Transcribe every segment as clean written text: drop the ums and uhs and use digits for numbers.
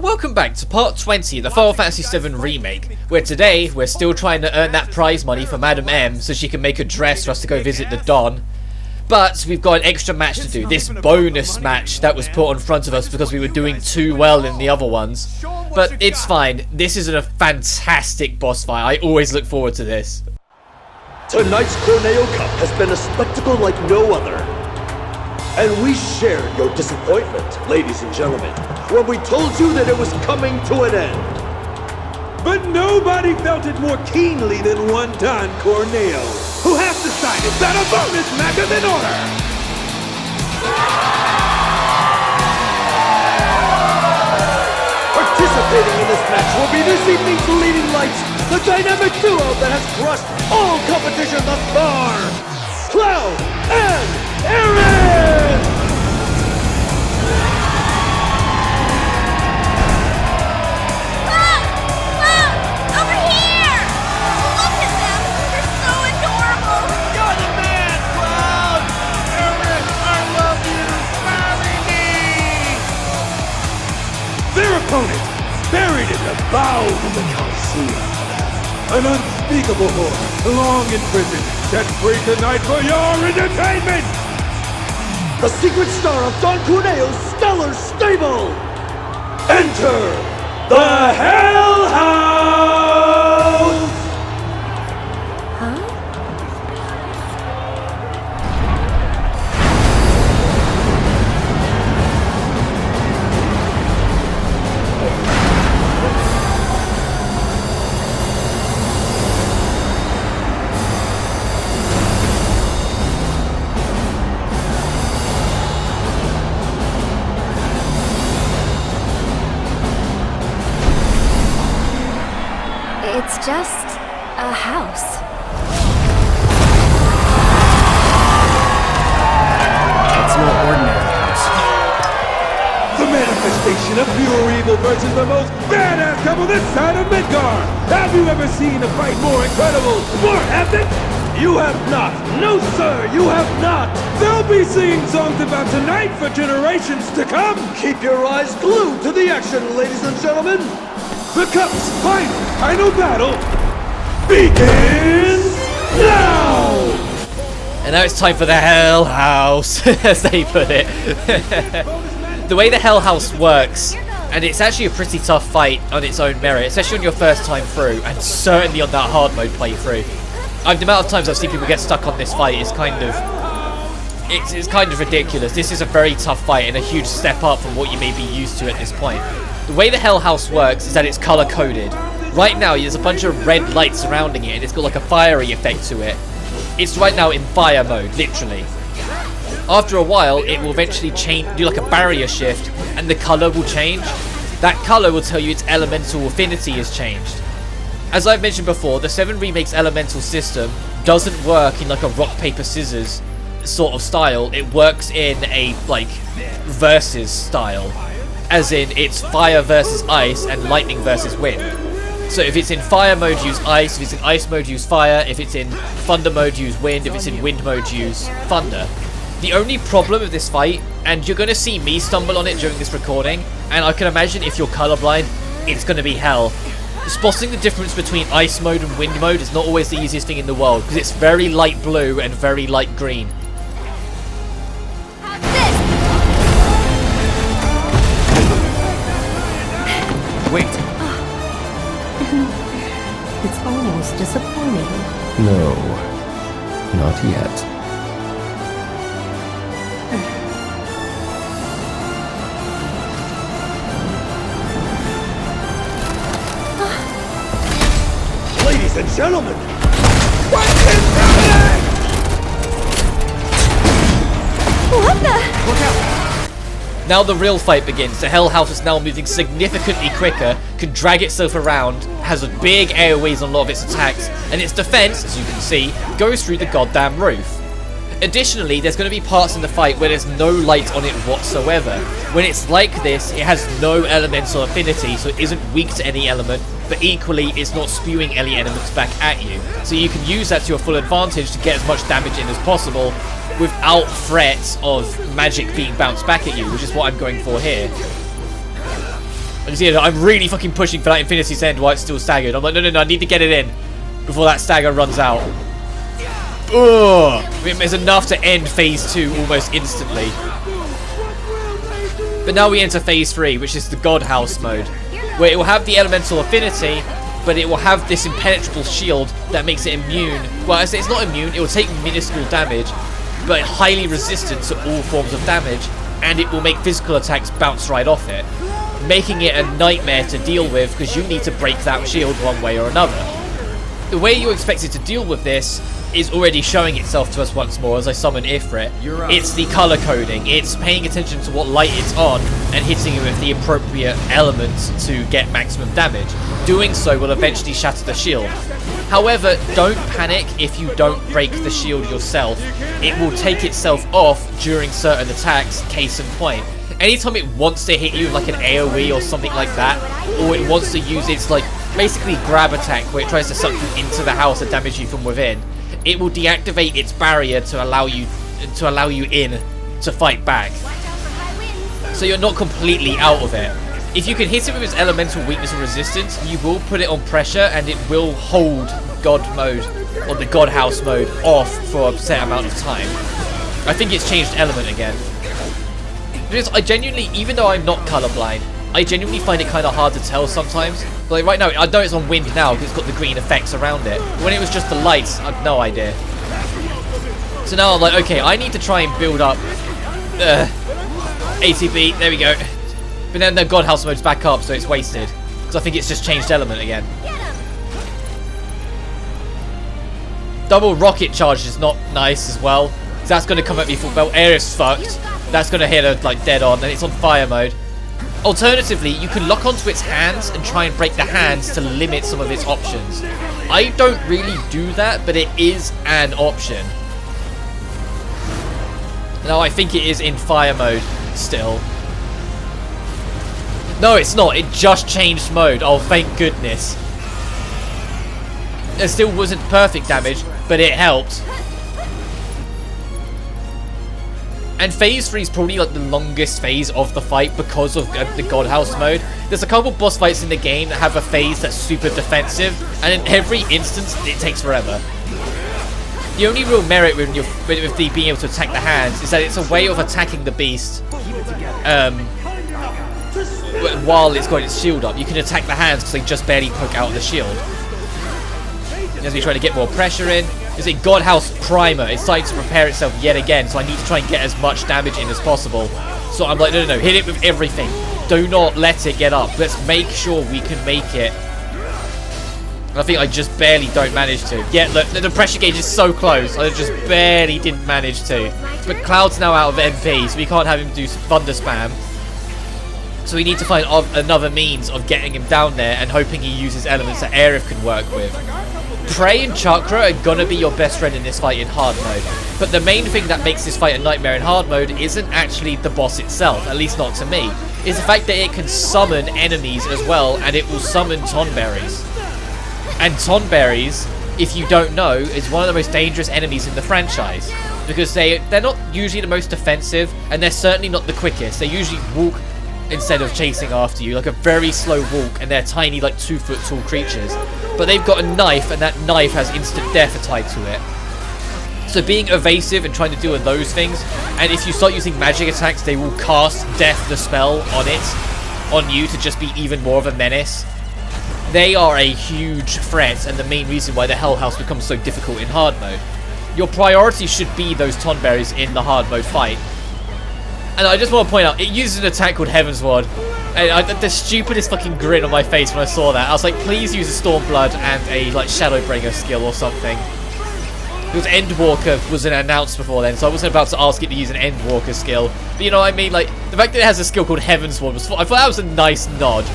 welcome back to part 20 of the Final Fantasy VII Remake, where today we're still trying to earn that prize money for Madam M so she can make a dress for us to go visit the Don. But we've got an extra match to do, this bonus match that was put in front of us because we were doing too well in the other ones. But it's fine, this is a fantastic boss fight, I always look forward to this. Tonight's Corneo Cup has been a spectacle like no other. And we shared your disappointment, ladies and gentlemen, when we told you that it was coming to an end. But nobody felt it more keenly than one Don Corneo, who has decided that a bonus match is in order! Participating in this match will be this evening's leading lights, the dynamic duo that has crushed all competition thus far, Cloud and Aaron! Opponent, buried in the bowels of the Coliseum. An unspeakable horror, long in prison, set free tonight for your entertainment! The secret star of Don Corneo's stellar stable! Enter the Hell House! It's just a house. It's no ordinary house. The manifestation of pure evil versus the most badass couple this side of Midgard! Have you ever seen a fight more incredible, more epic? You have not! No sir, you have not! They'll be singing songs about tonight for generations to come! Keep your eyes glued to the action, ladies and gentlemen! The Cup's final battle begins now! And now it's time for the Hell House, as they put it. The way the Hell House works, and it's actually a pretty tough fight on its own merit, especially on your first time through, and certainly on that hard mode playthrough. The amount of times I've seen people get stuck on this fight is kind of... It's kind of ridiculous. This is a very tough fight and a huge step up from what you may be used to at this point. The way the Hell House works is that it's color coded. Right now there's a bunch of red lights surrounding it and it's got like a fiery effect to it. It's right now in fire mode, literally. After a while it will eventually do like a barrier shift and the color will change. That color will tell you its elemental affinity has changed. As I've mentioned before, the VII Remake's elemental system doesn't work in like a rock paper scissors sort of style. It works in a like versus style, as in it's fire versus ice and lightning versus wind. So if it's in fire mode, use ice. If it's in ice mode, use fire. If it's in thunder mode, use wind. If it's in wind mode, use thunder. The only problem with this fight, and you're going to see me stumble on it during this recording, and I can imagine if you're colorblind, it's going to be hell. Spotting the difference between ice mode and wind mode is not always the easiest thing in the world, because it's very light blue and very light green. Wait. It's almost disappointing. No, not yet. Ladies and gentlemen! What is happening? What the? Look out! Now the real fight begins. The Hell House is now moving significantly quicker, can drag itself around, has a big AoEs on a lot of its attacks, and its defense, as you can see, goes through the goddamn roof. Additionally, there's going to be parts in the fight where there's no light on it whatsoever. When it's like this, it has no elemental affinity, so it isn't weak to any element, but equally it's not spewing any elements back at you. So you can use that to your full advantage to get as much damage in as possible, without threat of magic being bounced back at you, which is what I'm going for here. And you see, I'm really fucking pushing for that Infinity's End while it's still staggered. I'm like, no, I need to get it in before that stagger runs out. Ugh! I mean, it's enough to end phase 2 almost instantly. But now we enter phase 3, which is the God House mode, where it will have the elemental affinity, but it will have this impenetrable shield that makes it immune. Well, I say it's not immune, it will take minuscule damage, but highly resistant to all forms of damage, and it will make physical attacks bounce right off it, making it a nightmare to deal with because you need to break that shield one way or another. The way you expect it to deal with this is already showing itself to us once more as I summon Ifrit. It's the color coding, it's paying attention to what light it's on and hitting it with the appropriate elements to get maximum damage. Doing so will eventually shatter the shield. However, don't panic if you don't break the shield yourself. It will take itself off during certain attacks, case in point. Anytime it wants to hit you with like an AoE or something like that, or it wants to use its like basically grab attack where it tries to suck you into the house and damage you from within, it will deactivate its barrier to allow you in to fight back. So you're not completely out of it. If you can hit it with its elemental weakness or resistance, you will put it on pressure and it will hold God mode or the God House mode off for a set amount of time. I think it's changed element again. Because I genuinely, even though I'm not colorblind, I genuinely find it kind of hard to tell sometimes. Like right now, I know it's on wind now because it's got the green effects around it. When it was just the lights, I have no idea. So now I'm like, okay, I need to try and build up ATB. There we go. But then the God House mode's back up, so it's wasted. Because I think it's just changed element again. Double rocket charge is not nice as well. So that's going to come at me full belt. Air is fucked. That's going to hit her like dead on, and it's on fire mode. Alternatively, you can lock onto its hands and try and break the hands to limit some of its options. I don't really do that, but it is an option. No, I think it is in fire mode still. No, it's not. It just changed mode. Oh, thank goodness. It still wasn't perfect damage, but it helped. And phase 3 is probably like the longest phase of the fight because of the God House mode. There's a couple boss fights in the game that have a phase that's super defensive, and in every instance it takes forever. The only real merit with the being able to attack the hands is that it's a way of attacking the beast while it's got its shield up. You can attack the hands because they just barely poke out the shield. As we try to get more pressure in, is a God House primer. It's starting to prepare itself yet again, so I need to try and get as much damage in as possible. So I'm like, no, hit it with everything. Do not let it get up. Let's make sure we can make it. And I think I just barely don't manage to. Yeah, look, the pressure gauge is so close. I just barely didn't manage to. But Cloud's now out of MP, so we can't have him do thunder spam. So we need to find another means of getting him down there and hoping he uses elements that Aerith can work with. Prey and Chakra are gonna be your best friend in this fight in hard mode. But the main thing that makes this fight a nightmare in hard mode isn't actually the boss itself, at least not to me. It's the fact that it can summon enemies as well, and it will summon Tonberries. And Tonberries, if you don't know, is one of the most dangerous enemies in the franchise. Because they're not usually the most defensive, and they're certainly not the quickest. They usually walk instead of chasing after you, like a very slow walk, and they're tiny, like 2-foot tall creatures. But they've got a knife, and that knife has instant death tied to it. So being evasive and trying to deal with those things, and if you start using magic attacks, they will cast Death the spell on you to just be even more of a menace. They are a huge threat, and the main reason why the Hell House becomes so difficult in hard mode. Your priority should be those Tonberries in the hard mode fight. And I just want to point out, it uses an attack called Heaven's Ward. And the stupidest fucking grin on my face when I saw that. I was like, please use a Stormblood and a like Shadowbringer skill or something. Because Endwalker was announced before then, so I wasn't about to ask it to use an Endwalker skill. But you know what I mean? Like, the fact that it has a skill called Heaven's Ward I thought that was a nice nod.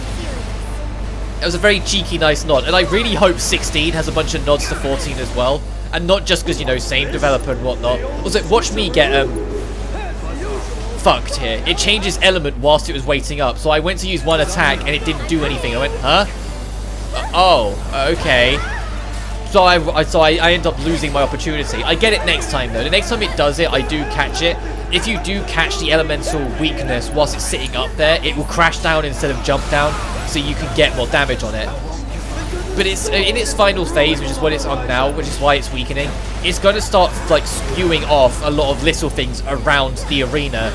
It was a very cheeky, nice nod. And I really hope 16 has a bunch of nods to 14 as well. And not just because, you know, same developer and whatnot. Also, watch me get, fucked here. It changes element whilst it was waiting up. So I went to use one attack and it didn't do anything. I went, huh? Okay. So I end up losing my opportunity. I get it next time though. The next time it does it, I do catch it. if you do catch the elemental weakness whilst it's sitting up there, it will crash down instead of jump down, so you can get more damage on it. But it's in its final phase, which is what it's on now, which is why it's weakening. It's going to start like spewing off a lot of little things around the arena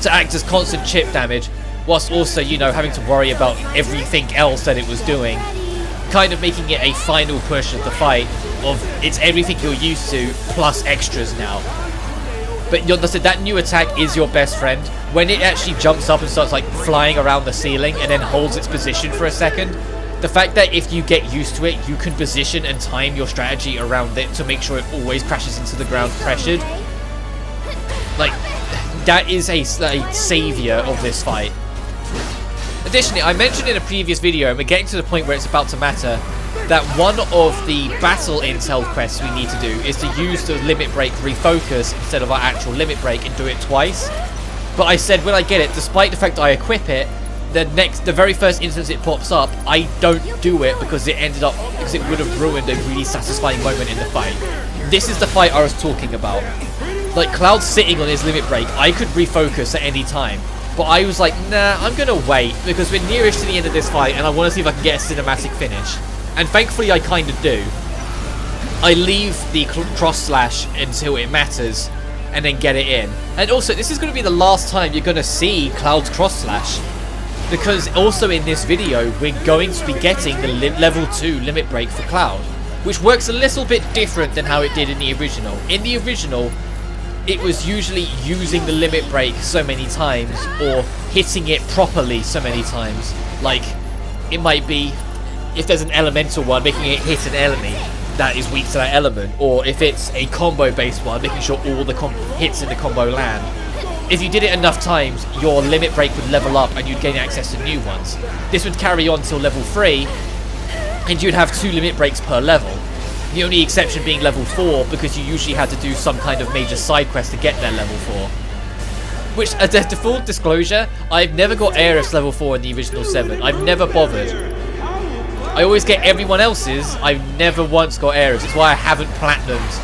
to act as constant chip damage, whilst also, you know, having to worry about everything else that it was doing, kind of making it a final push of the fight of it's everything you're used to plus extras now. But that new attack is your best friend. When it actually jumps up and starts like flying around the ceiling and then holds its position for a second, the fact that if you get used to it, you can position and time your strategy around it to make sure it always crashes into the ground pressured. Like, that is a savior of this fight. Additionally, I mentioned in a previous video, and we're getting to the point where it's about to matter, that one of the battle intel quests we need to do is to use the limit break refocus instead of our actual limit break and do it twice. But I said when I get it, despite the fact I equip it, the very first instance it pops up, I don't do it because it would have ruined a really satisfying moment in the fight. This is the fight I was talking about. Like, Cloud sitting on his limit break, I could refocus at any time. But I was like, nah, I'm gonna wait because we're nearest to the end of this fight and I want to see if I can get a cinematic finish. And thankfully I kind of do. I leave the cross slash until it matters and then get it in. And also, this is going to be the last time you're going to see Cloud's cross slash. Because also in this video, we're going to be getting the level 2 limit break for Cloud, which works a little bit different than how it did in the original. In the original, it was usually using the limit break so many times or hitting it properly so many times. Like, it might be, if there's an elemental one, making it hit an enemy that is weak to that element, or if it's a combo based one, making sure all the hits in the combo land. If you did it enough times, your limit break would level up and you'd gain access to new ones. This would carry on till level 3, and you'd have 2 limit breaks per level. The only exception being level 4, because you usually had to do some kind of major side quest to get there level 4. Which, as a full disclosure, I've never got Aerith's level 4 in the original 7. I've never bothered. I always get everyone else's. I've never once got Aerith's. It's why I haven't platinumed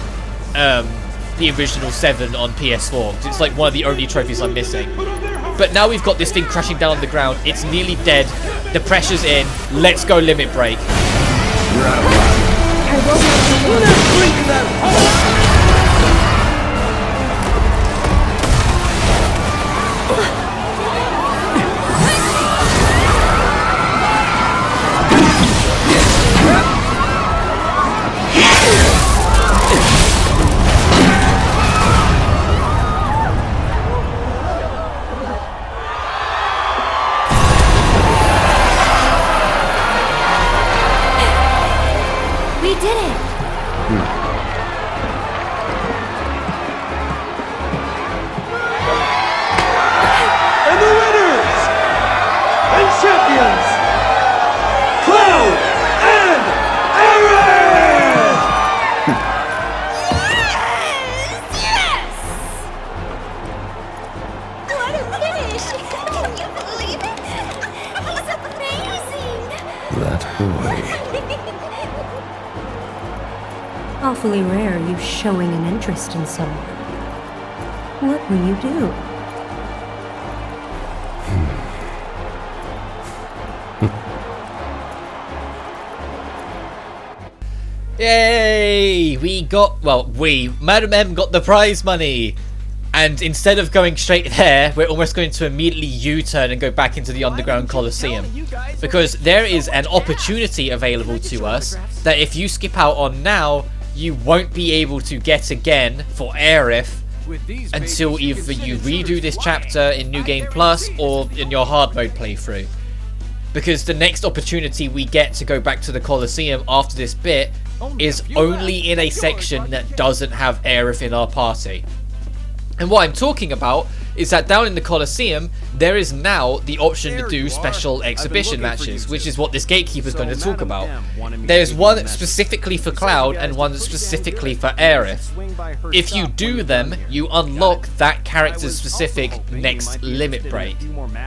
the original 7 on PS4. It's like one of the only trophies I'm missing. But now we've got this thing crashing down on the ground. It's nearly dead. The pressure's in. Let's go limit break. You're out of luck. We did it! And the winners and champions, Cloud and Aerith! Yes! What a finish! Can you believe it? He's amazing! That boy. Awfully rare you showing an interest in someone. What will you do? Yay! Madam M got the prize money! And instead of going straight there, we're almost going to immediately U-turn and go back into the underground Coliseum. Because there is an opportunity available to us that if you skip out on now, you won't be able to get again for Aerith until either you redo this chapter in New Game Plus or in your hard mode playthrough. Because the next opportunity we get to go back to the Coliseum after this bit is only in a section that doesn't have Aerith in our party. And what I'm talking about is that down in the Coliseum, there is now the option to do special exhibition matches, which is what this Gatekeeper is going to talk about. There's one specifically for Cloud and one specifically for Aerith. If you do them, you unlock that character's specific next limit break.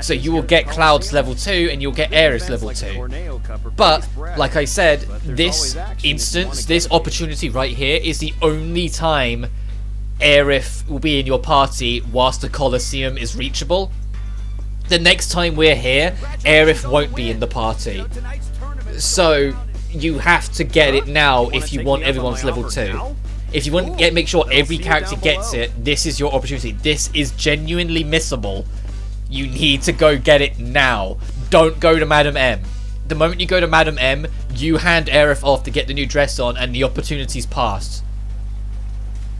So you will get Cloud's level 2 and you'll get Aerith's level 2. But, like I said, this instance, this opportunity right here is the only time Aerith will be in your party whilst the Coliseum is reachable. The next time we're here, Aerith won't be in the party. So you have to get it now if you want everyone's level 2. If you want to make sure every character gets it, this is your opportunity. This is genuinely missable. You need to go get it now. Don't go to Madam M. The moment you go to Madam M, you hand Aerith off to get the new dress on and the opportunity's passed.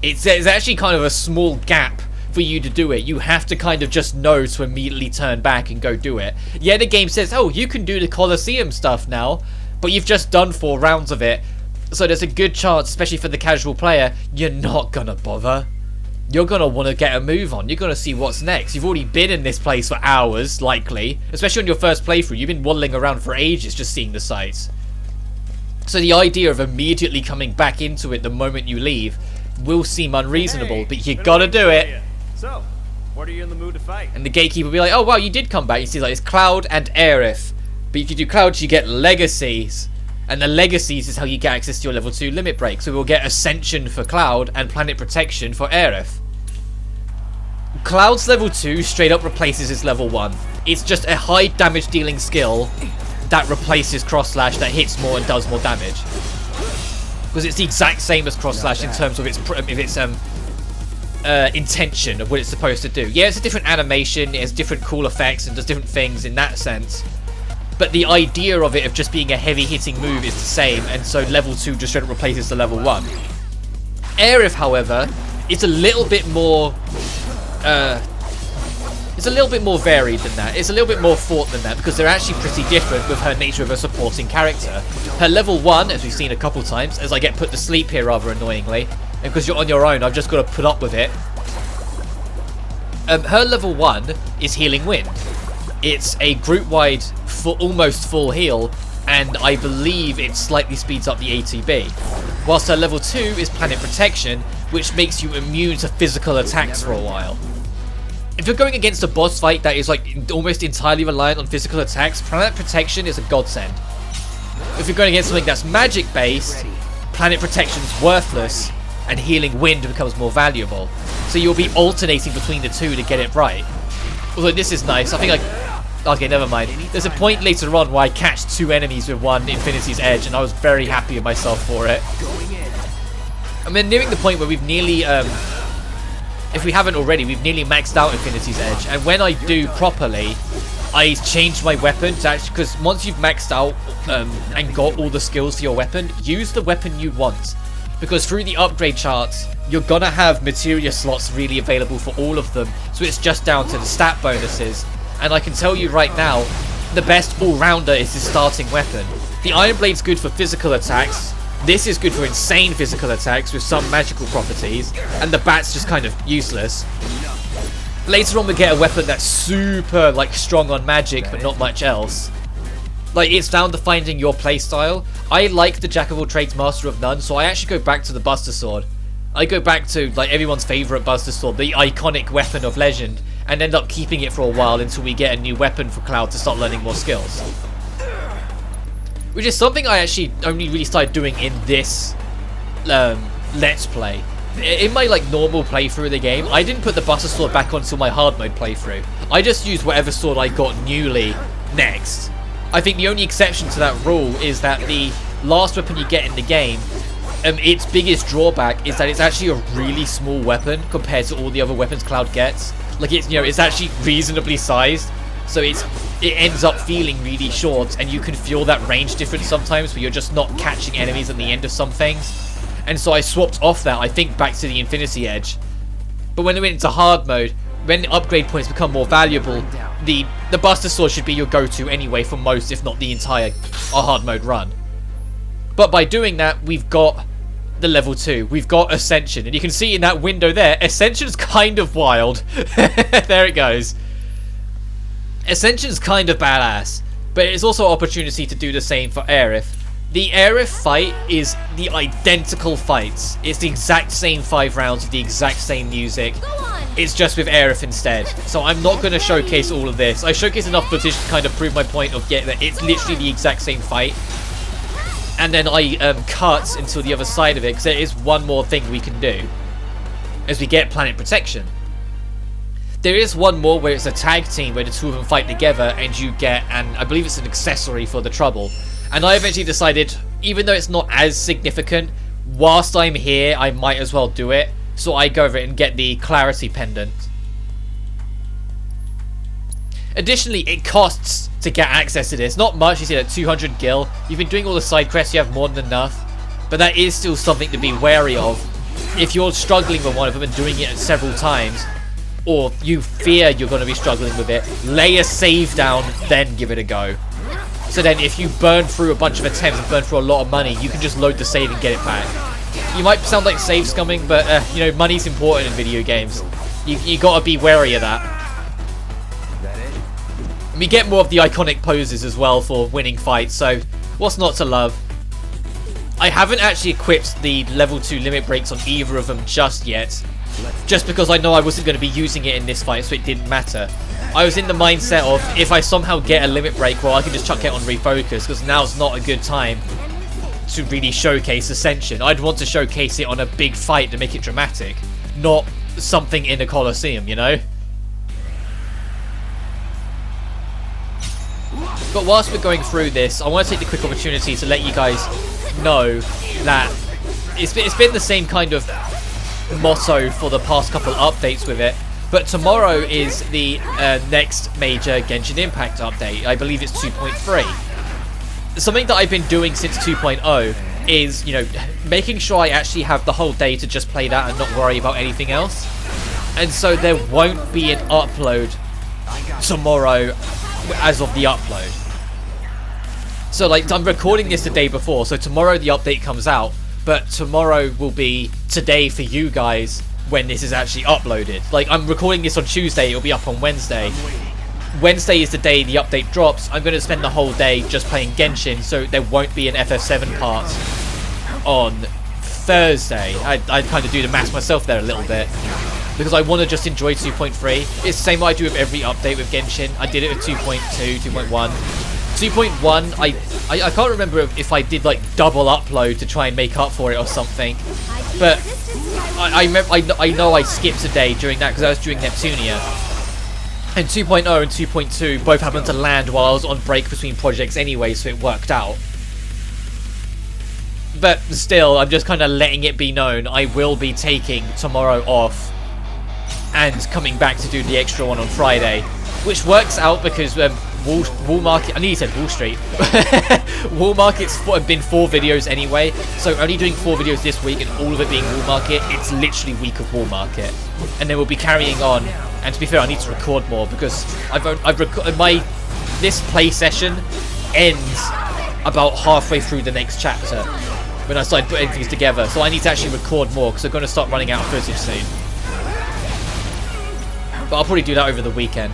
It's actually kind of a small gap for you to do it. You have to kind of just know to immediately turn back and go do it. Yeah, the game says, oh, you can do the Coliseum stuff now, but you've just done 4 rounds of it. So there's a good chance, especially for the casual player, you're not gonna bother. You're gonna want to get a move on. You're gonna see what's next. You've already been in this place for hours, likely. Especially on your first playthrough. You've been waddling around for ages just seeing the sights. So the idea of immediately coming back into it the moment you leave will seem unreasonable, but you gotta do it. So, what are you in the mood to fight? And the gatekeeper will be like, oh wow, you did come back. You see, like, it's Cloud and Aerith. But if you do Cloud, you get legacies. And the legacies is how you get access to your level 2 limit break. So we'll get Ascension for Cloud and Planet Protection for Aerith. Cloud's level 2 straight up replaces his level 1. It's just a high damage dealing skill that replaces Cross Slash, that hits more and does more damage. Because it's the exact same as Cross Slash in terms of its intention of what it's supposed to do. Yeah, it's a different animation, it has different cool effects and does different things in that sense. But the idea of it of just being a heavy hitting move is the same, and so level 2 just straight up replaces the level 1. Aerith, however, is a little bit more it's a little bit more varied than that. It's a little bit more thought than that, because they're actually pretty different with her nature of a supporting character. Her level 1, as we've seen a couple times, as I get put to sleep here rather annoyingly, and because you're on your own, I've just got to put up with it. Her level 1 is Healing Wind. It's a group-wide, almost full heal, and I believe it slightly speeds up the ATB. Whilst her level 2 is Planet Protection, which makes you immune to physical attacks for a while. If you're going against a boss fight that is like almost entirely reliant on physical attacks, Planet Protection is a godsend. If you're going against something that's magic-based, Planet Protection's worthless, and Healing Wind becomes more valuable. So you'll be alternating between the two to get it right. Although this is nice, I think okay, never mind. There's a point later on where I catch 2 enemies with 1 Infinity's Edge, and I was very happy with myself for it. I mean, nearing the point where we've nearly, if we haven't already, we've nearly maxed out Infinity's Edge. And when I do properly, I change my weapon to actually, because once you've maxed out and got all the skills for your weapon, use the weapon you want. Because through the upgrade charts, you're gonna have materia slots really available for all of them. So it's just down to the stat bonuses. And I can tell you right now, the best all-rounder is the starting weapon. The Iron Blade's good for physical attacks. This is good for insane physical attacks with some magical properties. And the bat's just kind of useless. Later on we get a weapon that's super like strong on magic but not much else. Like, it's down to finding your playstyle. I like the Jack of all trades, Master of none, so I actually go back to the Buster Sword. I go back to like everyone's favourite Buster Sword, the iconic weapon of legend, and end up keeping it for a while until we get a new weapon for Cloud to start learning more skills. Which is something I actually only really started doing in this Let's Play. In my like normal playthrough of the game, I didn't put the Buster Sword back on until my hard mode playthrough. I just used whatever sword I got newly next. I think the only exception to that rule is that the last weapon you get in the game, its biggest drawback is that it's actually a really small weapon compared to all the other weapons Cloud gets. Like, it's, you know, it's actually reasonably sized, so it ends up feeling really short, and you can feel that range difference sometimes where you're just not catching enemies at the end of some things. And so I swapped off that, I think, back to the Infinity Edge. But when I went into hard mode, when upgrade points become more valuable, the Buster Sword should be your go-to anyway for most, if not the entire hard mode run. But by doing that, we've got the level 2. We've got Ascension. And you can see in that window there, Ascension's kind of wild. There it goes. Ascension's kind of badass. But it's also an opportunity to do the same for Aerith. The Aerith fight is the identical fights. It's the exact same 5 rounds with the exact same music. It's just with Aerith instead. So I'm not going to showcase all of this. I showcase enough footage to kind of prove my point of that it's literally the exact same fight. And then I cut until the other side of it, because there is one more thing we can do. as we get Planet Protection. There is one more where it's a tag team where the two of them fight together and you get, and I believe it's an accessory for the trouble. And I eventually decided, even though it's not as significant, whilst I'm here, I might as well do it. So I go over it and get the Clarity Pendant. Additionally, it costs to get access to this. Not much, you see that 200 gil. You've been doing all the side quests, you have more than enough. But that is still something to be wary of. If you're struggling with one of them and doing it several times, or you fear you're going to be struggling with it, lay a save down, then give it a go. So then if you burn through a bunch of attempts and burn through a lot of money, you can just load the save and get it back. You might sound like save scumming, but you know, money's important in video games. You got to be wary of that. And we get more of the iconic poses as well for winning fights, so what's not to love? I haven't actually equipped the level 2 limit breaks on either of them just yet. Just because I know I wasn't going to be using it in this fight, so it didn't matter. I was in the mindset of, if I somehow get a limit break, well, I can just chuck it on refocus, because now's not a good time to really showcase Ascension. I'd want to showcase it on a big fight to make it dramatic, not something in a Coliseum, you know? But whilst we're going through this, I want to take the quick opportunity to let you guys know that it's been the same kind of motto for the past couple updates with it, but tomorrow is the next major Genshin Impact update. I believe it's 2.3. Something that I've been doing since 2.0 is, you know, making sure I actually have the whole day to just play that and not worry about anything else. And so there won't be an upload tomorrow as of the upload. So like, I'm recording this the day before, so tomorrow the update comes out, but tomorrow will be today for you guys when this is actually uploaded. Like, I'm recording this on Tuesday, it'll be up on Wednesday. Wednesday is the day the update drops. I'm going to spend the whole day just playing Genshin, so there won't be an FF7 part on Thursday. I kind of do the maths myself there a little bit, because I want to just enjoy 2.3. It's the same way I do with every update with Genshin. I did it with 2.2, 2.1. 2.1, I can't remember if I did like double upload to try and make up for it or something, but I know I skipped a day during that because I was doing Neptunia. And 2.0 and 2.2 both happened to land while I was on break between projects anyway, so it worked out. But still, I'm just kind of letting it be known I will be taking tomorrow off and coming back to do the extra one on Friday, which works out because Wall Market, I nearly said Wall Street. Wall Market's been 4 videos anyway, so only doing 4 videos this week and all of it being Wall Market, it's literally week of Wall Market. And then we'll be carrying on, and to be fair, I need to record more because this play session ends about halfway through the next chapter when I start putting things together, so I need to actually record more because I'm going to start running out of footage soon. But I'll probably do that over the weekend.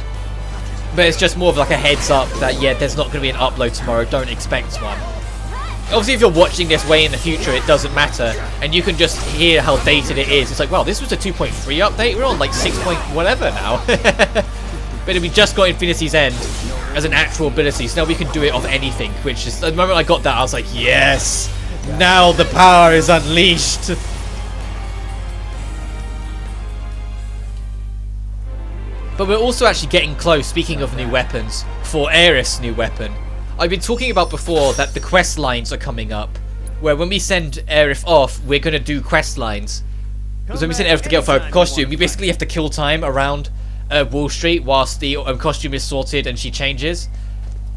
But it's just more of like a heads up that, yeah, there's not going to be an upload tomorrow, don't expect one. Obviously, if you're watching this way in the future, it doesn't matter, and you can just hear how dated it is. It's like, well, this was a 2.3 update, we're on like 6 point whatever now. But we just got Infinity's End as an actual ability, so now we can do it off anything, which is, the moment I got that, I was like, yes, now the power is unleashed. But we're also actually getting close, speaking of new weapons, for Aerith's new weapon. I've been talking about before that the quest lines are coming up, where when we send Aerith off, we're going to do quest lines. Because when we send Aerith to get off her costume, we basically have to kill time around Wall Street whilst the costume is sorted and she changes.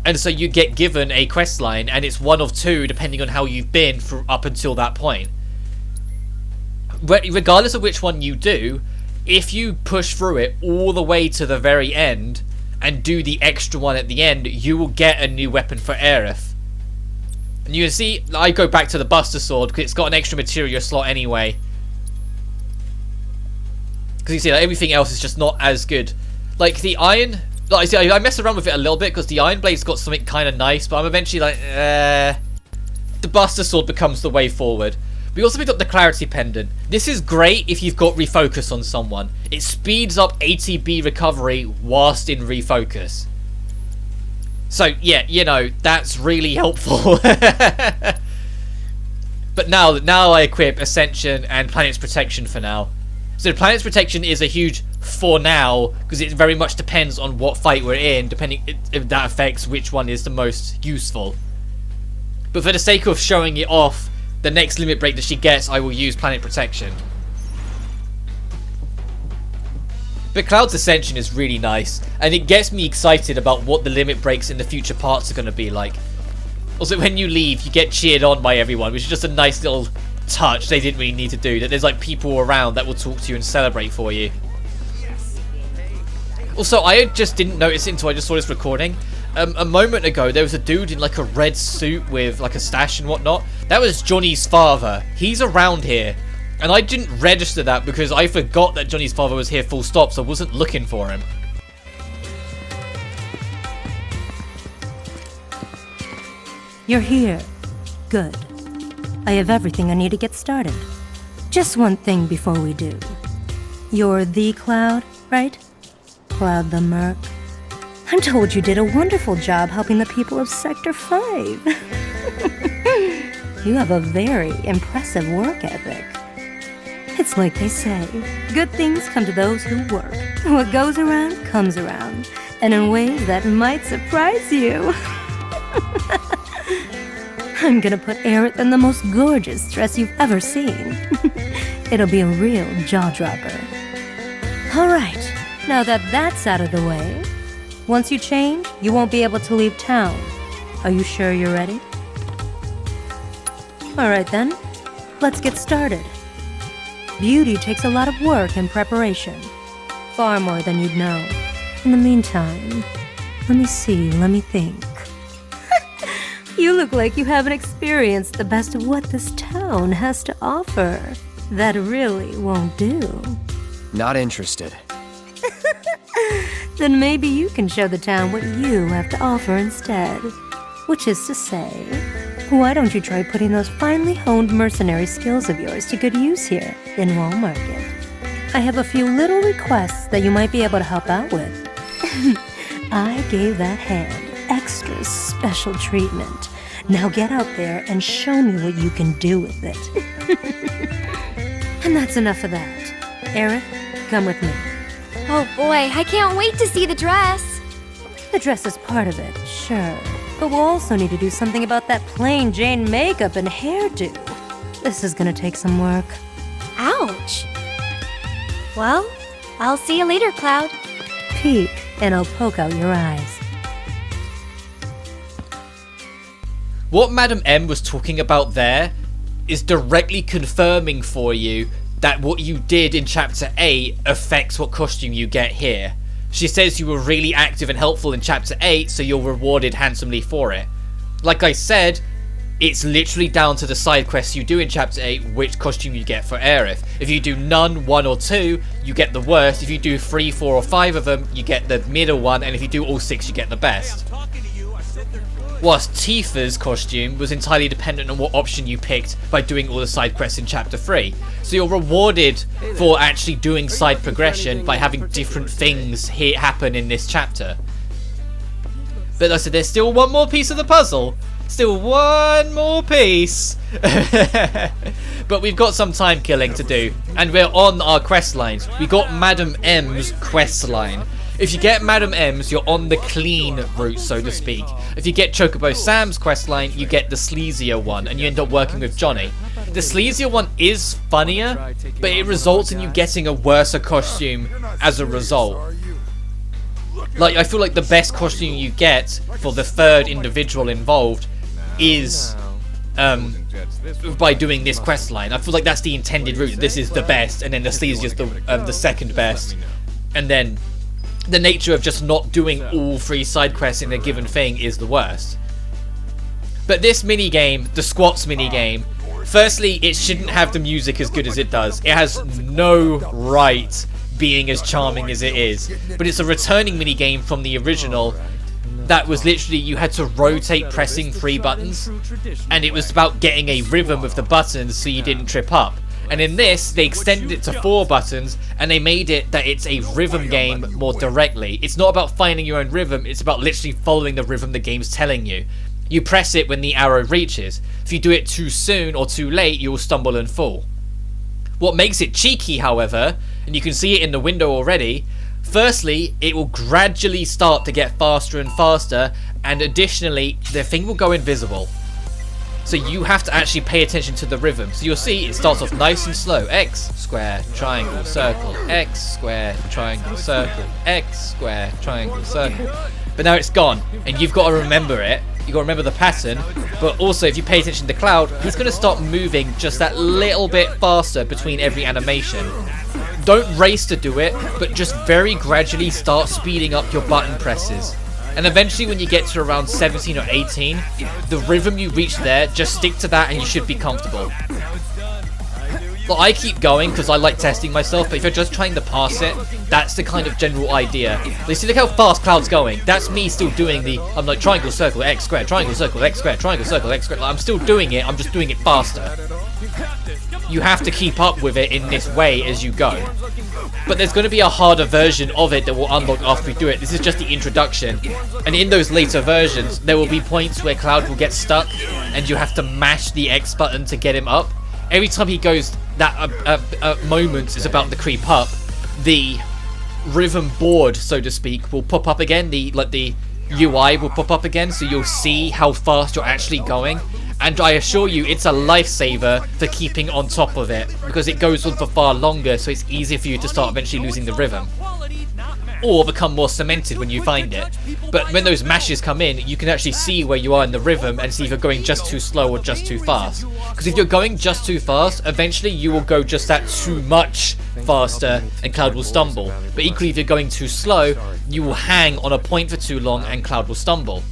And so you get given a quest line, and it's one of 2 depending on how you've been for up until that point. Regardless of which one you do, if you push through it all the way to the very end and do the extra one at the end, you will get a new weapon for Aerith. And you can see, I go back to the Buster Sword because it's got an extra material slot anyway. Because you see, like, everything else is just not as good. Like the iron, like, see, I mess around with it a little bit because the Iron Blade's got something kind of nice, but I'm eventually like, the Buster Sword becomes the way forward. We also picked up the Clarity Pendant. This is great if you've got refocus on someone. It speeds up ATB recovery whilst in refocus. So yeah, you know, that's really helpful. But now I equip Ascension and Planet's Protection for now. So the planet's protection is a huge for now, because it very much depends on what fight we're in, depending if that affects which one is the most useful. But for the sake of showing it off, the next limit break that she gets, I will use planet protection. But Cloud's Ascension is really nice, and it gets me excited about what the limit breaks in the future parts are going to be like. Also, when you leave, you get cheered on by everyone, which is just a nice little touch they didn't really need to do, that there's like people around that will talk to you and celebrate for you. Also, I just didn't notice it until I just saw this recording. A moment ago, there was a dude in like a red suit with like a stash and whatnot. That was Johnny's father. He's around here. And I didn't register that because I forgot that Johnny's father was here full stop, so I wasn't looking for him. You're here. Good. I have everything I need to get started. Just one thing before we do. You're the Cloud, right? Cloud the Merc. I'm told you did a wonderful job helping the people of Sector 5. You have a very impressive work ethic. It's like they say, good things come to those who work. What goes around comes around, and in ways that might surprise you. I'm gonna put Aerith in the most gorgeous dress you've ever seen. It'll be a real jaw-dropper. Alright, now that that's out of the way, once you change, you won't be able to leave town. Are you sure you're ready? Alright then, let's get started. Beauty takes a lot of work and preparation. Far more than you'd know. In the meantime, let me think. You look like you haven't experienced the best of what this town has to offer. That really won't do. Not interested. Then maybe you can show the town what you have to offer instead. Which is to say, why don't you try putting those finely honed mercenary skills of yours to good use here in Wall Market? I have a few little requests that you might be able to help out with. I gave that hand extra special treatment. Now get out there and show me what you can do with it. And that's enough of that. Aerith, come with me. Oh boy, I can't wait to see the dress. The dress is part of it, sure. But we'll also need to do something about that plain Jane makeup and hairdo. This is gonna take some work. Ouch. Well, I'll see you later, Cloud. Peek, and I'll poke out your eyes. What Madam M was talking about there is directly confirming for you that what you did in Chapter 8 affects what costume you get here. She says you were really active and helpful in Chapter 8, so you're rewarded handsomely for it. Like I said, it's literally down to the side quests you do in Chapter 8 which costume you get for Aerith. If you do none, 1 or 2, you get the worst. If you do 3, 4 or 5 of them, you get the middle one, and if you do all 6, you get the best. Whilst Tifa's costume was entirely dependent on what option you picked by doing all the side quests in Chapter 3. So you're rewarded for actually doing side progression by having different things happen in this chapter. But like I said, there's still one more piece of the puzzle. Still one more piece. But we've got some time killing to do. And we're on our quest lines. We got Madam M's quest line. If you get Madam M's, you're on the clean route, so to speak. If you get Chocobo Sam's questline, you get the sleazier one, and you end up working with Johnny. The sleazier one is funnier, but it results in you getting a worse costume as a result. Like, I feel like the best costume you get for the third individual involved is by doing this questline. I feel like that's the intended route. This is the best, and then the sleazier is the second best, and then the nature of just not doing all 3 side quests in a given thing is the worst. But this minigame, the squats minigame, firstly, it shouldn't have the music as good as it does. It has no right being as charming as it is. But it's a returning minigame from the original that was literally, you had to rotate pressing 3 buttons, and it was about getting a rhythm with the buttons so you didn't trip up. And in this, they extended it to 4 buttons, and they made it that it's a rhythm game more directly. It's not about finding your own rhythm, it's about literally following the rhythm the game's telling you. You press it when the arrow reaches. If you do it too soon or too late, you will stumble and fall. What makes it cheeky, however, and you can see it in the window already, firstly, it will gradually start to get faster and faster, and additionally, the thing will go invisible. So you have to actually pay attention to the rhythm. So you'll see it starts off nice and slow. X, square, triangle, circle. X, square, triangle, circle. X, square, triangle, circle. But now it's gone, and you've got to remember it. You've got to remember the pattern. But also, if you pay attention to Cloud, he's going to start moving just that little bit faster between every animation. Don't race to do it, but just very gradually start speeding up your button presses. And eventually when you get to around 17 or 18, the rhythm you reach there, just stick to that and you should be comfortable. Well, I keep going because I like testing myself, but if you're just trying to pass it, that's the kind of general idea. You see, look how fast Cloud's going. That's me still doing I'm like triangle, circle, X square, triangle, circle, X square, triangle, circle, X square. Like, I'm still doing it, I'm just doing it faster. You have to keep up with it in this way as you go. But there's going to be a harder version of it that will unlock after we do it. This is just the introduction. And in those later versions, there will be points where Cloud will get stuck and you have to mash the X button to get him up. Every time he goes, that moment is about to creep up, the rhythm board, so to speak, will pop up again. The UI will pop up again, so you'll see how fast you're actually going. And I assure you, it's a lifesaver for keeping on top of it, because it goes on for far longer, so it's easier for you to start eventually losing the rhythm. Or become more cemented when you find it. But when those mashes come in, you can actually see where you are in the rhythm and see if you're going just too slow or just too fast. Because if you're going just too fast, eventually you will go just that too much faster and Cloud will stumble. But equally, if you're going too slow, you will hang on a point for too long and Cloud will stumble.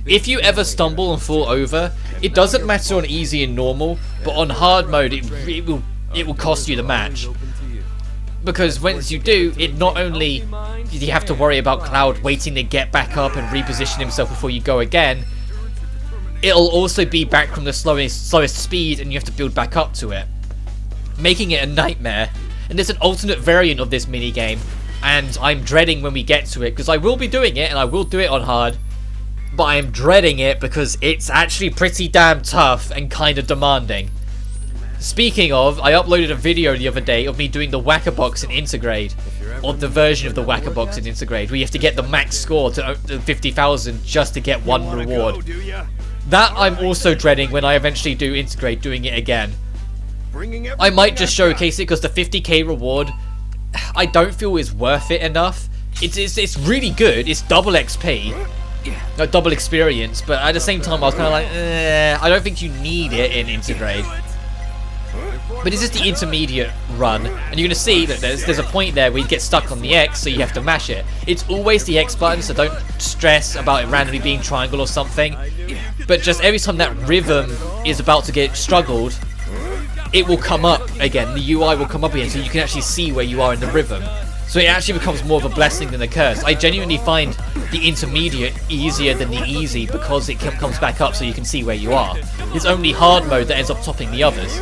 If you ever stumble and fall over, it doesn't matter on easy and normal, but on hard mode it will cost you the match. Because once you do, it not only do you have to worry about Cloud waiting to get back up and reposition himself before you go again, it'll also be back from the slowest speed and you have to build back up to it, making it a nightmare. And there's an alternate variant of this minigame, and I'm dreading when we get to it, because I will be doing it and I will do it on hard, but I am dreading it because it's actually pretty damn tough and kind of demanding. Speaking of, I uploaded a video the other day of me doing the Whack-A-Box in Intergrade, or the version of the Whack-A-Box in Intergrade, where you have to get the max score to 50,000 just to get one reward. That I'm also dreading when I eventually do Intergrade, doing it again. I might just showcase it because the 50k reward, I don't feel is worth it enough. It's really good, it's double XP. No, double experience, but at the same time I was kind of like, I don't think you need it in Intergrade. But this is the intermediate run, and you're going to see that there's a point there where you get stuck on the X, so you have to mash it. It's always the X button, so don't stress about it randomly being triangle or something. But just every time that rhythm is about to get struggled, it will come up again, the UI will come up again, so you can actually see where you are in the rhythm. So it actually becomes more of a blessing than a curse. I genuinely find the intermediate easier than the easy because it comes back up so you can see where you are. It's only hard mode that ends up topping the others.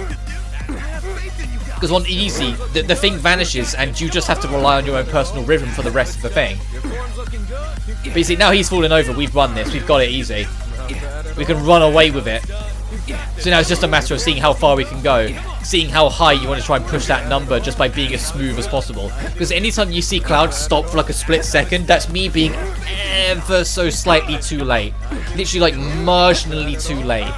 Because on easy, the thing vanishes and you just have to rely on your own personal rhythm for the rest of the thing. But you see, now he's fallen over, we've won this, we've got it easy. We can run away with it. So now it's just a matter of seeing how far we can go, seeing how high you want to try and push that number just by being as smooth as possible. Because anytime you see Cloud stop for like a split second, that's me being ever so slightly too late. Literally like marginally too late.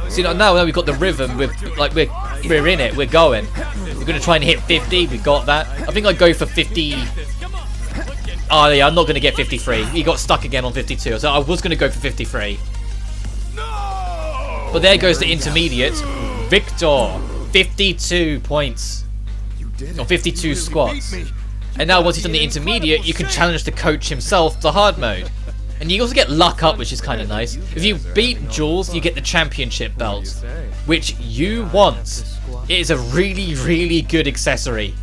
See, now we've got the rhythm, we're in it, we're going. We're going to try and hit 50, we got that. I think I'd go for 50... Oh yeah, I'm not going to get 53. He got stuck again on 52, so I was going to go for 53. But there goes the intermediate. Victor, 52 points. Or 52 squats. And now once he's done the intermediate, you can challenge the coach himself to hard mode. And you also get luck up, which is kind of nice. If you beat Jules, you get the championship belt, which you want. It is a really, really good accessory.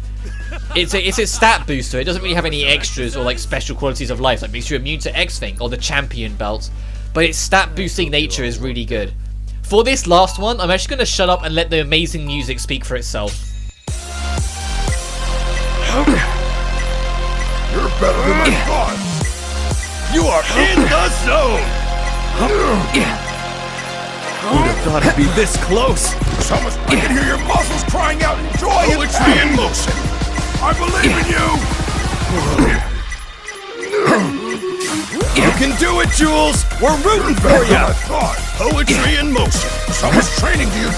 It's a stat booster. It doesn't really have any extras or like special qualities of life, like makes you immune to X thing or the champion belt. But its stat boosting nature is really good. For this last one, I'm actually going to shut up and let the amazing music speak for itself. You're better than I thought. You are in the zone. Who'd have thought it'd be this close? I can hear your muscles crying out in joy. Poetry in motion. I believe in you. You can do it, Jules. We're rooting for you. Poetry in motion. Someone's training you.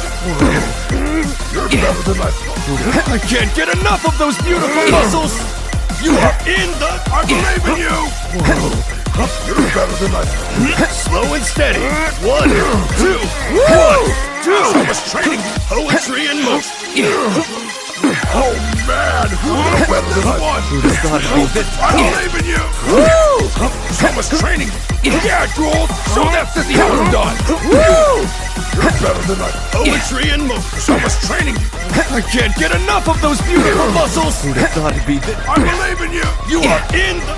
You're better than I thought. I can't get enough of those beautiful muscles. You are in the... I believe in you. You're better than I thought. Slow and steady. 1, 2, 1, 2. Someone's training poetry in motion. Oh man, who would have better than I thought? Who'd have thought it'd be this? I believe in you. Someone's training. Yeah, Jules. Show that sissy how it's done. You're better than I thought. Poetry in motion. Someone's training. I can't get enough of those beautiful muscles. Who'd have thought it'd be this? I believe in you. You are in the...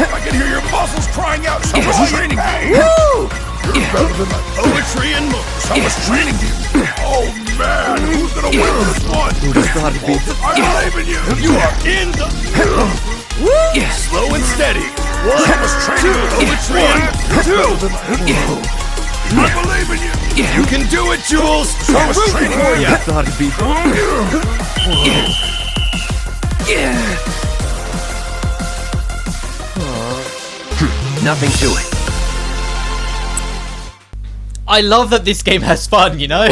I can hear your muscles crying out. Someone's training. You're better than I thought. Poetry in motion. Someone's training you. Oh man, who's gonna win this one? Who'd have thought it'd be this? I believe in you. You are in the... Slow and steady. 1, 2, poetry in 2. I believe in you. You can do it, Jules. Someone's training for you. I thought it'd be... Nothing to it. I love that this game has fun, you know?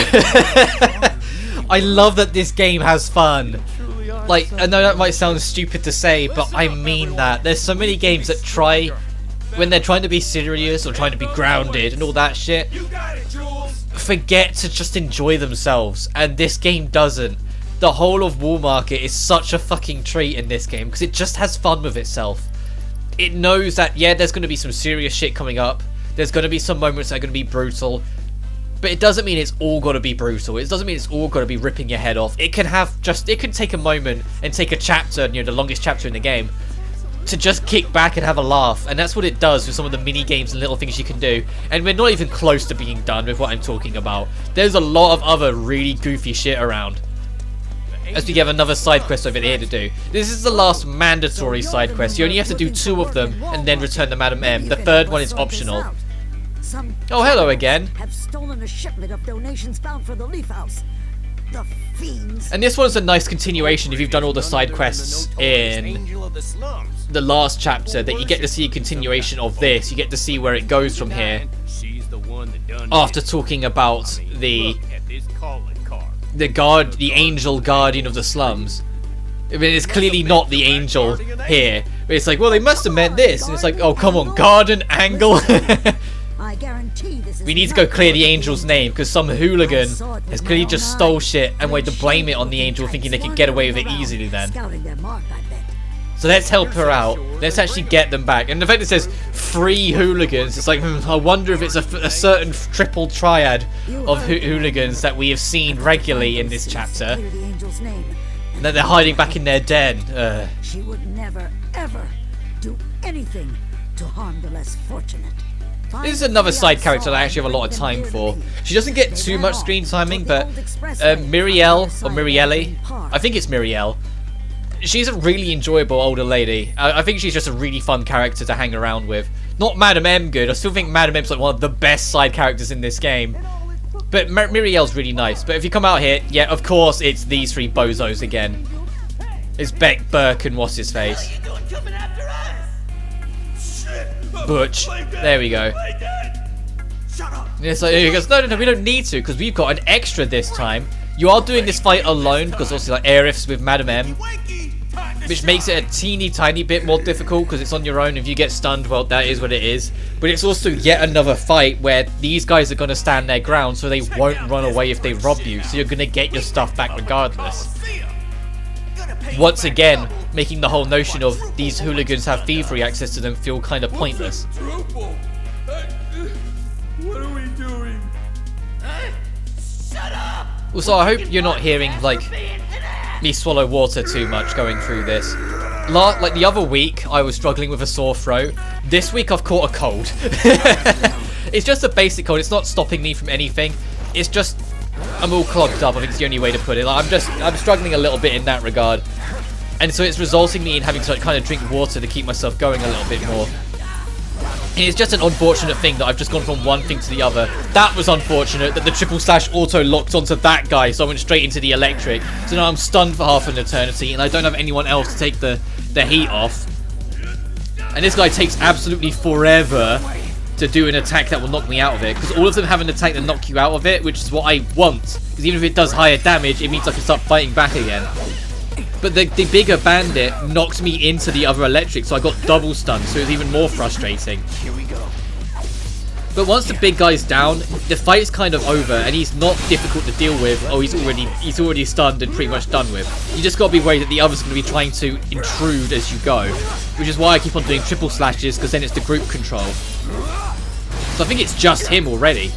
I love that this game has fun. Like, I know that might sound stupid to say, but I mean that. There's so many games that try, when they're trying to be serious or trying to be grounded and all that shit, forget to just enjoy themselves. And this game doesn't. The whole of Wall Market is such a fucking treat in this game because it just has fun with itself. It knows that, yeah, there's going to be some serious shit coming up. There's going to be some moments that are going to be brutal. But it doesn't mean it's all got to be brutal. It doesn't mean it's all got to be ripping your head off. It can have just... It can take a moment and take a chapter, you know, the longest chapter in the game, to just kick back and have a laugh. And that's what it does with some of the mini games and little things you can do. And we're not even close to being done with what I'm talking about. There's a lot of other really goofy shit around. As we have another side quest over here to do. This is the last mandatory side quest. You only have to do 2 of them and then return to Madam M. The third one is optional. Oh, hello again. Have stolen a shipment of donations bound for the Leaf House. The fiends. And this one's a nice continuation if you've done all the side quests in the last chapter, that you get to see a continuation of this. You get to see where it goes from here. After talking about the angel guardian of the slums. I mean, it's clearly not the angel here. But it's like, well, they must have meant this. And it's like, oh, come on, garden angle. I guarantee this is We need to go clear the angel's name, because some hooligan has clearly just stole shit and wanted to blame it on the angel, thinking they could get away with it easily then. So let's help her out. Let's actually get them back. And the fact it says 3 hooligans, it's like, I wonder if it's a certain triple triad of hooligans that we have seen regularly in this chapter. And that they're hiding back in their den. She would never, ever do anything to harm the less fortunate. This is another side character that I actually have a lot of time for. She doesn't get too much screen timing, but Mirielle, or Mirielle, I think it's Mirielle. She's a really enjoyable older lady. I think she's just a really fun character to hang around with. Not Madam M good. I still think Madam M's like one of the best side characters in this game. But Mirielle's really nice. But if you come out here, yeah, of course it's these 3 bozos again. It's Beck, Burke, and what's his face? Butch. There we go. And it's like, he goes, no, we don't need to, because we've got an extra this time. You are doing this fight alone, because obviously like air-ifs with Madam M, which makes it a teeny tiny bit more difficult, because it's on your own. If you get stunned, well, that is what it is. But it's also yet another fight where these guys are going to stand their ground, so they won't run away if they rob you. So you're going to get your stuff back regardless. Once again, making the whole notion of these hooligans have thievery access to them feel kind of pointless. What are we doing? Shut up! Also, I hope you're not hearing, like, me swallow water too much going through this. Like the other week, I was struggling with a sore throat. This week, I've caught a cold. It's just a basic cold. It's not stopping me from anything. It's just, I'm all clogged up. I think it's the only way to put it. Like, I'm struggling a little bit in that regard. And so it's resulting me in having to like, kind of drink water to keep myself going a little bit more. And it's just an unfortunate thing that I've just gone from one thing to the other. That was unfortunate that the triple slash auto locked onto that guy, so I went straight into the electric. So now I'm stunned for half an eternity, and I don't have anyone else to take the heat off. And this guy takes absolutely forever to do an attack that will knock me out of it, because all of them have an attack that knock you out of it, which is what I want. Because even if it does higher damage, it means I can start fighting back again. But the bigger bandit knocked me into the other electric, so I got double stunned, so it was even more frustrating. Here we go. But once the big guy's down, the fight's kind of over, and he's not difficult to deal with. Oh, he's already stunned and pretty much done with. You just gotta be worried that the other's gonna be trying to intrude as you go, which is why I keep on doing triple slashes, because then it's the group control. So I think it's just him already.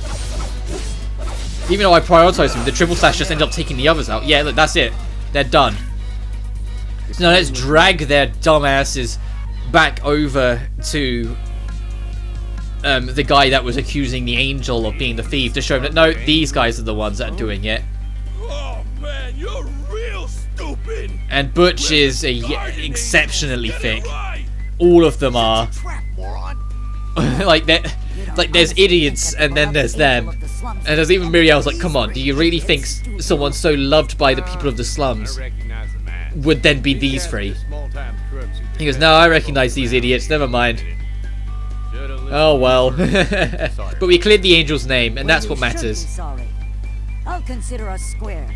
Even though I prioritize him, the triple slash just ended up taking the others out. Yeah, look, that's it. They're done. So now let's drag their dumbasses back over to the guy that was accusing the angel of being the thief, to show him that no, these guys are the ones that are doing it. Oh man, you're real stupid. And Butch is exceptionally thick. All of them are. like there's idiots, and then there's them. And there's even Muriel's like, come on, do you really think someone so loved by the people of the slums would then be these three? He goes, no, I recognize these idiots, never mind. Oh well. But we cleared the angel's name, and that's what matters. I'll consider us square.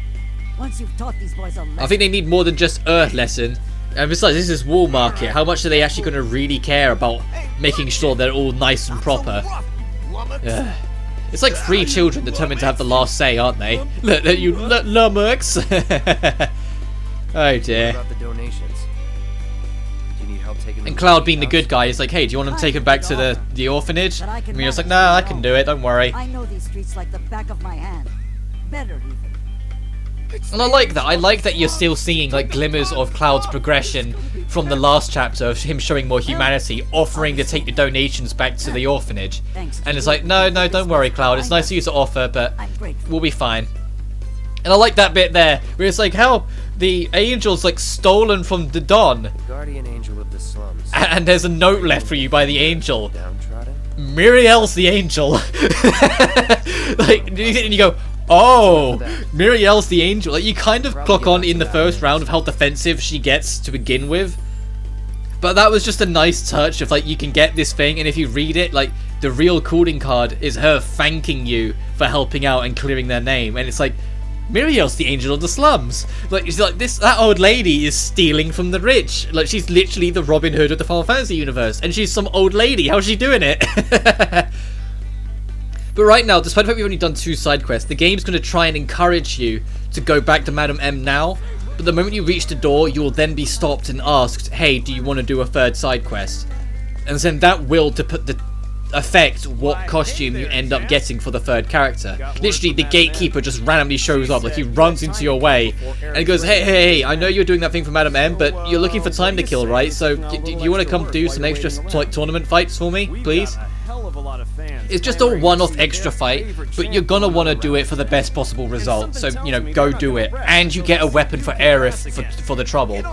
Once you've taught these boys a lesson. I think they need more than just Earth lesson. And besides, this is Wall Market. How much are they actually going to really care about making sure they're all nice and proper? It's like 3 children determined to have the last say, aren't they? Look, you lummox. Oh dear. What about the donations? Do you need help taking them? And Cloud, being the good guy, is like, hey, do you want them taken back to the orphanage? I mean, it's like, nah, I can do it, don't worry. I know these streets like the back of my hand. Better even. And I like that. I like that you're still seeing like glimmers of Cloud's progression from the last chapter of him showing more humanity, offering to take the donations back to the orphanage. And it's like, no, don't worry, Cloud. It's nice of you to offer, but we'll be fine. And I like that bit there, where it's like, how the angel's like stolen from the Don. The guardian angel of the slums. And there's a note left for you by the angel. Downtrodden? Muriel's the angel. Like, and you go, oh, Muriel's the angel. Like, you kind of clock on in the first round of how defensive she gets to begin with. But that was just a nice touch of, like, you can get this thing, and if you read it, like, the real calling card is her thanking you for helping out and clearing their name. And it's like, Muriel's the angel of the slums. Like, she's like, that old lady is stealing from the rich. Like, she's literally the Robin Hood of the Final Fantasy universe. And she's some old lady. How's she doing it? But right now, despite the fact we've only done 2 side quests, the game's going to try and encourage you to go back to Madam M now. But the moment you reach the door, you will then be stopped and asked, hey, do you want to do a 3rd side quest? And then that will affect what costume you end up getting for the 3rd character. Literally, the gatekeeper just randomly shows up, like he runs into your way and he goes, hey, I know you're doing that thing for Madam M, but you're looking for time to kill, right? So do you want to come do some extra like tournament fights for me, please? It's just a one-off extra fight, but you're gonna want to do it for the best possible result. So, you know, go do it. And you get a weapon for Aerith for the trouble.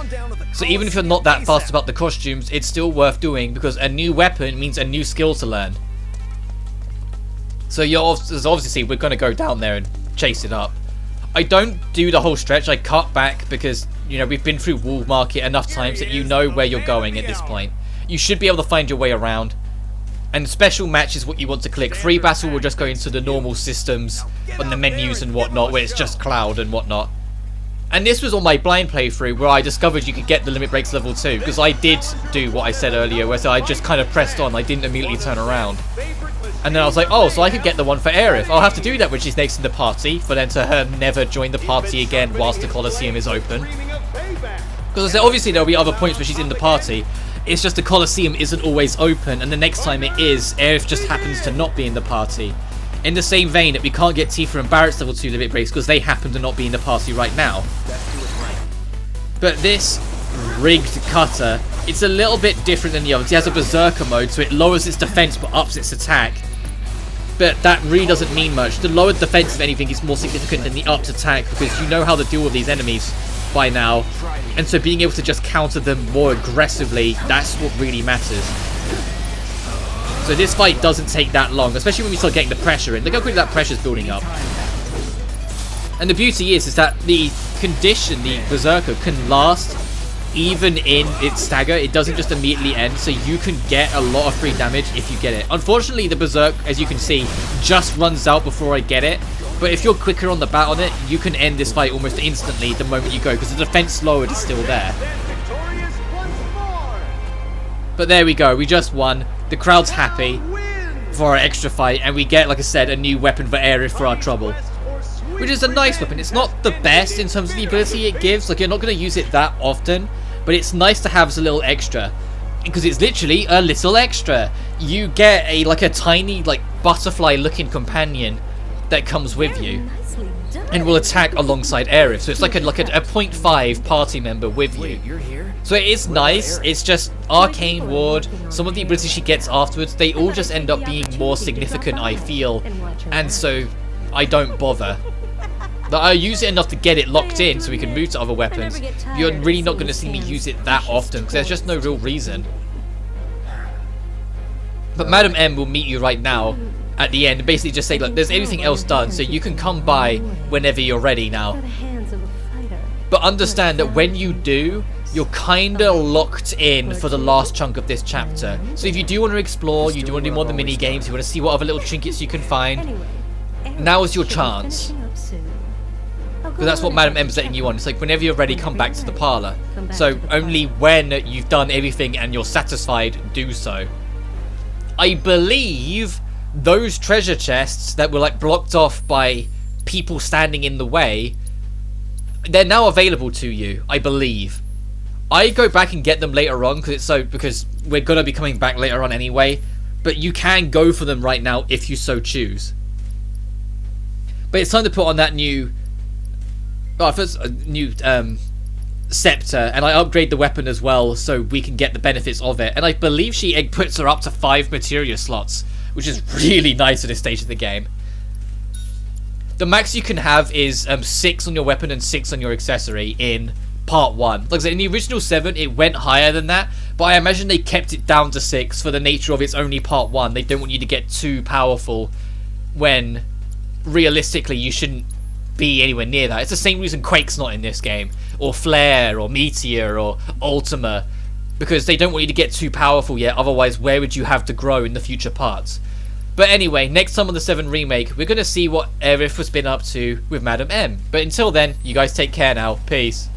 So even if you're not that fast about the costumes, it's still worth doing, because a new weapon means a new skill to learn. So obviously we're gonna go down there and chase it up. I don't do the whole stretch. I cut back because, you know, we've been through Wall Market enough times that you know where you're going at this point. You should be able to find your way around. And special match is what you want to click. Free battle will just go into the normal systems on the menus and whatnot, where it's just Cloud and whatnot. And this was on my blind playthrough where I discovered you could get the limit breaks level 2, because I did do what I said earlier, where I just kind of pressed on. I didn't immediately turn around. And then I was like, oh, so I could get the one for Aerith. I'll have to do that when she's next in the party, for then to her never join the party again whilst the Coliseum is open. Because I said, obviously there'll be other points where she's in the party. It's just the Coliseum isn't always open, and the next time it is, Aerith just happens to not be in the party. In the same vein that we can't get Tifa and Barrett's level 2 limit breaks because they happen to not be in the party right now. But this rigged cutter, it's a little bit different than the others. It has a berserker mode, so it lowers its defense but ups its attack. But that really doesn't mean much. The lowered defense, if anything, is more significant than the upped attack, because you know how to deal with these enemies by now, and so being able to just counter them more aggressively, that's what really matters. So this fight doesn't take that long, especially when we start getting the pressure in. Look how quickly that pressure's building up. And the beauty is that the condition, the Berserker, can last even in its stagger. It doesn't just immediately end, so you can get a lot of free damage if you get it. Unfortunately, the Berserk, as you can see, just runs out before I get it. But if you're quicker on the bat on it, you can end this fight almost instantly the moment you go, because the defense lowered is still there. But there we go, we just won. The crowd's happy for our extra fight, and we get, like I said, a new weapon for area for our trouble. Which is a nice weapon. It's not the best in terms of the ability it gives, like you're not going to use it that often, but it's nice to have as a little extra. Because it's literally a little extra. You get a tiny, butterfly looking companion that comes with you and will attack alongside Aerith. So it's like a 0.5 party member with you. Wait, you're here? So it is nice. It's just Arcane Ward, some of the abilities she gets afterwards, they all just end up being more significant, I feel. And so I don't bother. I use it enough to get it locked in so we can move to other weapons. You're really not going to see me use it that often because there's just no real reason. But Madam M will meet you right now at the end and basically just say, look, there's everything else done, so you can come by whenever you're ready now. But understand that when you do, you're kinda locked in for the last chunk of this chapter. So if you do want to explore, you do want to do more of the mini games, you want to see what other little trinkets you can find, now is your chance. Because that's what Madam M's letting you on. It's like whenever you're ready, come back to the parlor. So only when you've done everything and you're satisfied, do so. I believe those treasure chests that were blocked off by people standing in the way, they're now available to you, I believe. I go back and get them later on because we're gonna be coming back later on anyway, but you can go for them right now if you so choose. But it's time to put on that new scepter, and I upgrade the weapon as well so we can get the benefits of it. And I believe she puts her up to 5 materia slots, which is really nice at this stage of the game. The max you can have is 6 on your weapon and 6 on your accessory in part 1. Like I said, in the original 7 it went higher than that, but I imagine they kept it down to 6 for the nature of it's only part 1. They don't want you to get too powerful when realistically you shouldn't be anywhere near that. It's the same reason Quake's not in this game, or Flare, or Meteor, or Ultima, because they don't want you to get too powerful yet, otherwise where would you have to grow in the future parts? But anyway, next time on the VII Remake, we're going to see what Aerith has been up to with Madam M. But until then, you guys take care now. Peace.